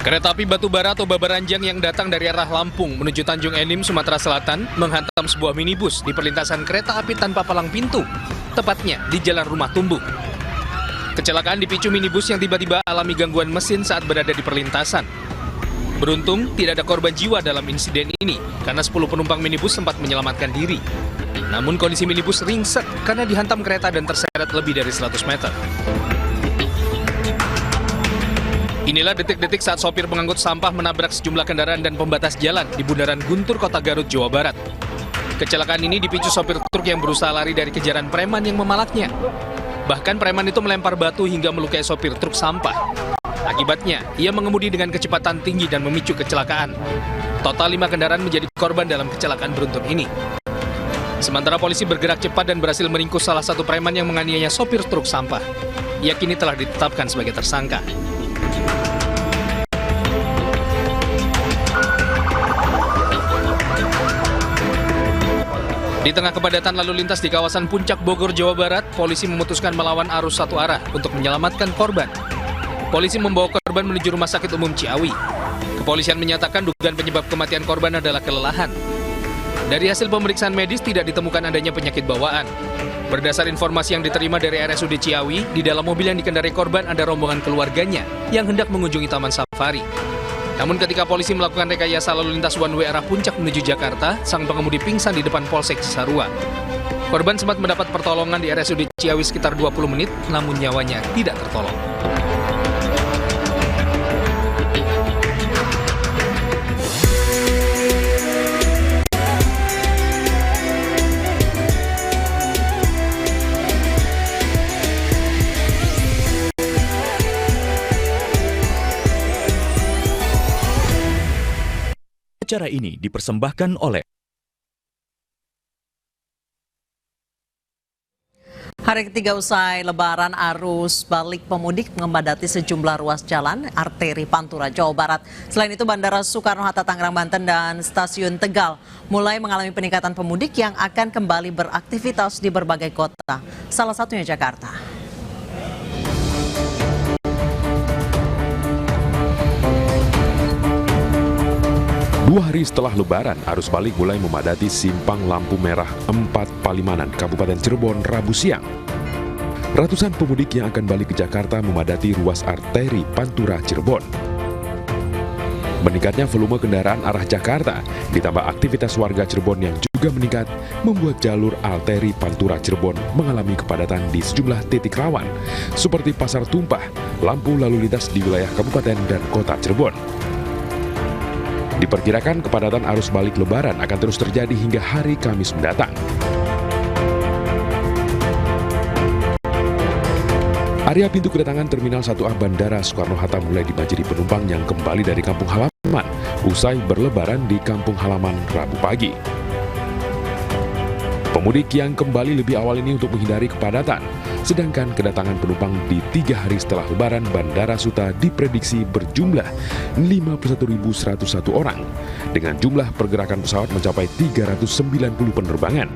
Kereta api batubara atau Babaranjang yang datang dari arah Lampung menuju Tanjung Enim, Sumatera Selatan menghantam sebuah minibus di perlintasan kereta api tanpa palang pintu, tepatnya di Jalan Rumah Tumbuh. Kecelakaan dipicu minibus yang tiba-tiba alami gangguan mesin saat berada di perlintasan. Beruntung, tidak ada korban jiwa dalam insiden ini karena 10 penumpang minibus sempat menyelamatkan diri. Namun kondisi minibus ringsek karena dihantam kereta dan terseret lebih dari 100 meter. Inilah detik-detik saat sopir pengangkut sampah menabrak sejumlah kendaraan dan pembatas jalan di Bundaran Guntur, Kota Garut, Jawa Barat. Kecelakaan ini dipicu sopir truk yang berusaha lari dari kejaran preman yang memalaknya. Bahkan preman itu melempar batu hingga melukai sopir truk sampah. Akibatnya, ia mengemudi dengan kecepatan tinggi dan memicu kecelakaan. Total 5 kendaraan menjadi korban dalam kecelakaan beruntun ini. Sementara polisi bergerak cepat dan berhasil meringkus salah satu preman yang menganiaya sopir truk sampah. Ia kini telah ditetapkan sebagai tersangka. Di tengah kepadatan lalu lintas di kawasan Puncak Bogor, Jawa Barat, polisi memutuskan melawan arus satu arah untuk menyelamatkan korban. Polisi membawa korban menuju Rumah Sakit Umum Ciawi. Kepolisian menyatakan dugaan penyebab kematian korban adalah kelelahan. Dari hasil pemeriksaan medis tidak ditemukan adanya penyakit bawaan. Berdasar informasi yang diterima dari RSUD Ciawi, di dalam mobil yang dikendarai korban ada rombongan keluarganya yang hendak mengunjungi Taman Safari. Namun ketika polisi melakukan rekayasa lalu lintas one way arah Puncak menuju Jakarta, sang pengemudi pingsan di depan Polsek Cisarua. Korban sempat mendapat pertolongan di RSUD Ciawi sekitar 20 menit, namun nyawanya tidak tertolong. Acara ini dipersembahkan oleh Hari ketiga usai Lebaran, arus balik pemudik memadati sejumlah ruas jalan arteri Pantura, Jawa Barat. Selain itu, Bandara Soekarno-Hatta Tangerang, Banten dan Stasiun Tegal mulai mengalami peningkatan pemudik yang akan kembali beraktivitas di berbagai kota, salah satunya Jakarta. Dua hari setelah Lebaran, arus balik mulai memadati simpang lampu merah 4 Palimanan, Kabupaten Cirebon, Rabu siang. Ratusan pemudik yang akan balik ke Jakarta memadati ruas arteri Pantura Cirebon. Meningkatnya volume kendaraan arah Jakarta, ditambah aktivitas warga Cirebon yang juga meningkat, membuat jalur arteri Pantura Cirebon mengalami kepadatan di sejumlah titik rawan, seperti Pasar Tumpah, lampu lalu lintas di wilayah Kabupaten dan Kota Cirebon. Diperkirakan kepadatan arus balik Lebaran akan terus terjadi hingga hari Kamis mendatang. Area pintu kedatangan Terminal 1A Bandara Soekarno-Hatta mulai dibanjiri penumpang yang kembali dari kampung halaman usai berlebaran di kampung halaman Rabu pagi. Pemudik yang kembali lebih awal ini untuk menghindari kepadatan, sedangkan kedatangan penumpang di 3 hari setelah Lebaran Bandara Suta diprediksi berjumlah 51.101 orang, dengan jumlah pergerakan pesawat mencapai 390 penerbangan.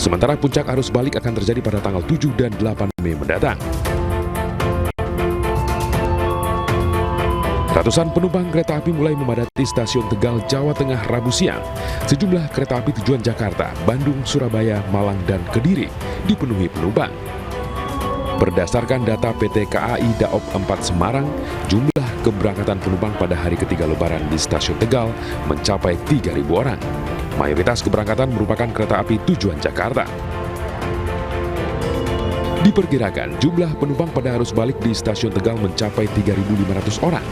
Sementara puncak arus balik akan terjadi pada tanggal 7 dan 8 Mei mendatang. Ratusan penumpang kereta api mulai memadati stasiun Tegal, Jawa Tengah Rabu siang. Sejumlah kereta api tujuan Jakarta, Bandung, Surabaya, Malang, dan Kediri dipenuhi penumpang. Berdasarkan data PT KAI Daop 4 Semarang, jumlah keberangkatan penumpang pada hari ketiga Lebaran di stasiun Tegal mencapai 3.000 orang. Mayoritas keberangkatan merupakan kereta api tujuan Jakarta. Diperkirakan jumlah penumpang pada arus balik di stasiun Tegal mencapai 3.500 orang.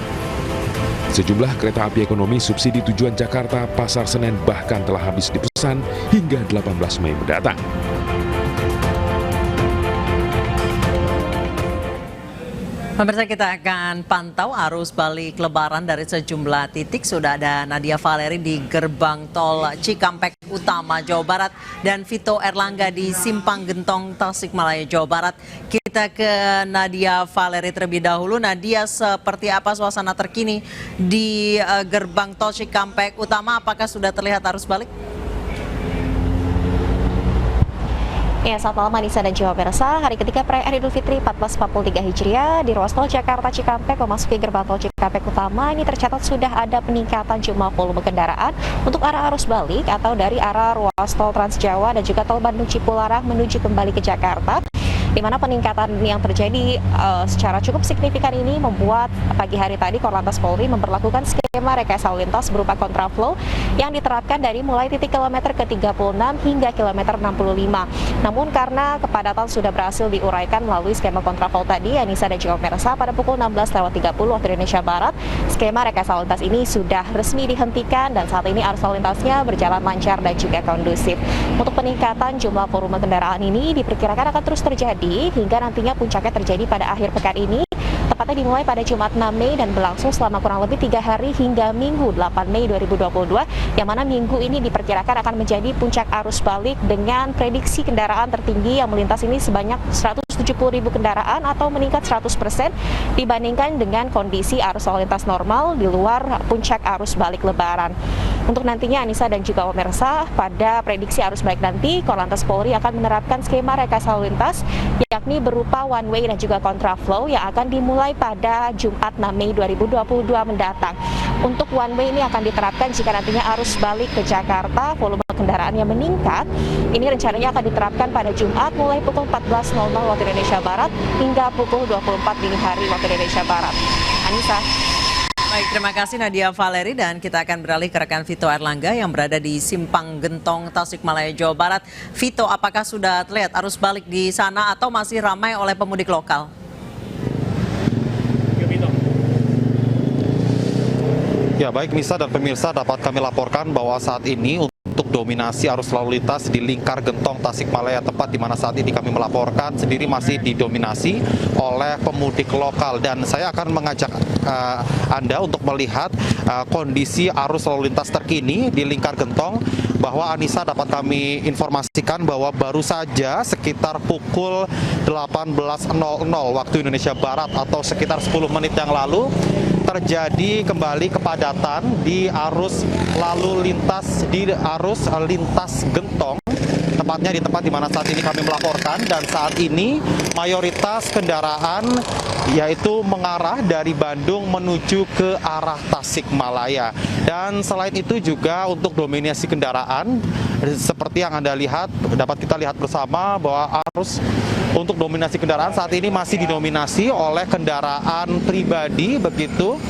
Sejumlah kereta api ekonomi subsidi tujuan Jakarta, Pasar Senen bahkan telah habis dipesan hingga 18 Mei mendatang. Pemirsa, kita akan pantau arus balik Lebaran dari sejumlah titik. Sudah ada Nadia Valeri di gerbang tol Cikampek Utama, Jawa Barat, dan Vito Erlangga di Simpang Gentong, Tasikmalaya, Jawa Barat. Kita ke Nadia Valeri terlebih dahulu. Nadia, seperti apa suasana terkini di gerbang tol Cikampek Utama? Apakah sudah terlihat arus balik? Ya, selamat malam Anissa dan juga pemirsa. Hari ketiga perayaan Idul Fitri 1443 Hijriah di ruas tol Jakarta Cikampek memasuki gerbang tol Cikampek Utama ini tercatat sudah ada peningkatan jumlah volume kendaraan untuk arah arus balik atau dari arah ruas tol Trans Jawa dan juga tol Bandung Cipularang menuju kembali ke Jakarta. Di mana peningkatan yang terjadi secara cukup signifikan ini membuat pagi hari tadi Korlantas Polri memperlakukan skema rekayasa lalu lintas berupa kontraflow yang diterapkan dari mulai titik kilometer ke-36 hingga kilometer 65. Namun karena kepadatan sudah berhasil diuraikan melalui skema kontraflow tadi, Anissa dan juga pemirsa, pada pukul 16.30 waktu Indonesia Barat, skema rekayasa lalu lintas ini sudah resmi dihentikan dan saat ini arus lalu lintasnya berjalan lancar dan juga kondusif. Untuk peningkatan jumlah volume kendaraan ini diperkirakan akan terus terjadi hingga nantinya puncaknya terjadi pada akhir pekan ini, tepatnya dimulai pada Jumat 6 Mei dan berlangsung selama kurang lebih 3 hari hingga Minggu 8 Mei 2022, yang mana minggu ini diperkirakan akan menjadi puncak arus balik dengan prediksi kendaraan tertinggi yang melintas ini sebanyak 170.000 kendaraan atau meningkat 100% dibandingkan dengan kondisi arus lalu lintas normal di luar puncak arus balik Lebaran. Untuk nantinya Anissa dan juga pemirsa, pada prediksi arus balik nanti Korlantas Polri akan menerapkan skema rekayasa lalu lintas yakni berupa one way dan juga kontraflow yang akan dimulai pada Jumat 6 Mei 2022 mendatang. Untuk one way ini akan diterapkan jika nantinya arus balik ke Jakarta volume kendaraan yang meningkat. Ini rencananya akan diterapkan pada Jumat mulai pukul 14.00 waktu Indonesia Barat hingga pukul 24 dini hari waktu Indonesia Barat. Anissa. Baik, terima kasih Nadia Valeri dan kita akan beralih ke rekan Vito Erlangga yang berada di Simpang Gentong, Tasikmalaya, Jawa Barat. Vito, apakah sudah terlihat arus balik di sana atau masih ramai oleh pemudik lokal? Ya, baik Nisa dan pemirsa, dapat kami laporkan bahwa saat ini untuk dominasi arus lalu lintas di lingkar Gentong Tasikmalaya, tempat di mana saat ini kami melaporkan sendiri masih didominasi oleh pemudik lokal, dan saya akan mengajak Anda untuk melihat kondisi arus lalu lintas terkini di lingkar Gentong. Bahwa Anissa, dapat kami informasikan bahwa baru saja sekitar pukul 18.00 waktu Indonesia Barat atau sekitar 10 menit yang lalu terjadi kembali kepadatan di arus lalu lintas Gentong, tepatnya di tempat di mana saat ini kami melaporkan, dan saat ini mayoritas kendaraan yaitu mengarah dari Bandung menuju ke arah Tasikmalaya. Dan selain itu juga untuk dominasi kendaraan seperti yang Anda lihat, dapat kita lihat bersama bahwa arus untuk dominasi kendaraan saat ini masih didominasi oleh kendaraan pribadi begitu.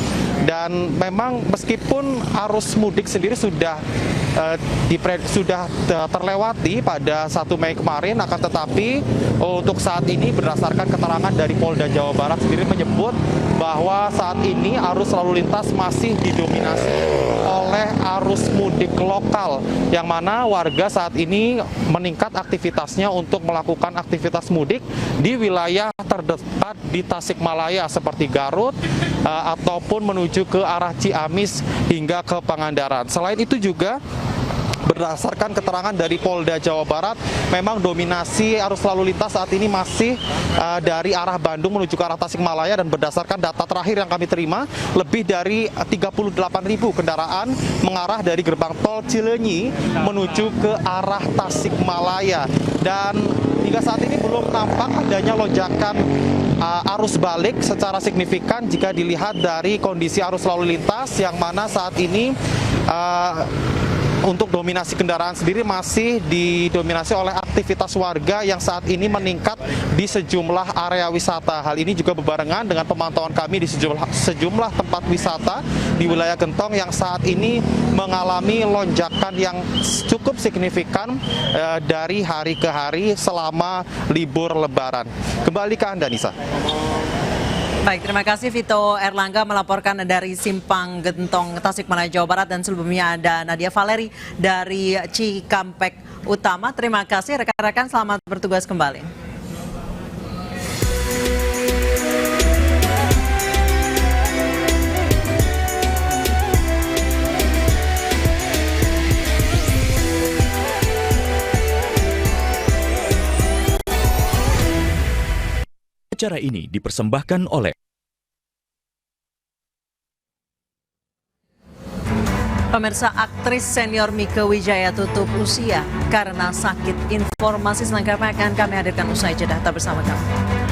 Dan memang meskipun arus mudik sendiri sudah terlewati pada 1 Mei kemarin, akan tetapi untuk saat ini berdasarkan keterangan dari Polda Jawa Barat sendiri menyebut bahwa saat ini arus lalu lintas masih didominasi oleh arus mudik lokal, yang mana warga saat ini meningkat aktivitasnya untuk melakukan aktivitas mudik di wilayah terdekat di Tasikmalaya seperti Garut ataupun menuju ke arah Ciamis hingga ke Pangandaran. Selain itu juga berdasarkan keterangan dari Polda Jawa Barat, memang dominasi arus lalu lintas saat ini masih dari arah Bandung menuju ke arah Tasikmalaya, dan berdasarkan data terakhir yang kami terima, lebih dari 38.000 kendaraan mengarah dari gerbang tol Cileunyi menuju ke arah Tasikmalaya. Dan hingga saat ini belum nampak adanya lonjakan arus balik secara signifikan jika dilihat dari kondisi arus lalu lintas, yang mana saat ini untuk dominasi kendaraan sendiri masih didominasi oleh aktivitas warga yang saat ini meningkat di sejumlah area wisata. Hal ini juga berbarengan dengan pemantauan kami di sejumlah tempat wisata di wilayah Gentong yang saat ini mengalami lonjakan yang cukup signifikan dari hari ke hari selama libur Lebaran. Kembali ke Anda, Nisa. Baik, terima kasih Vito Erlangga melaporkan dari Simpang Gentong, Tasikmalaya, Jawa Barat, dan sebelumnya ada Nadia Valeri dari Cikampek Utama. Terima kasih rekan-rekan, selamat bertugas kembali. Acara ini dipersembahkan oleh Pemirsa, aktris senior Mieke Wijaya tutup usia karena sakit. Informasi selengkapnya akan kami hadirkan usai jeda. Tetap bersama kami.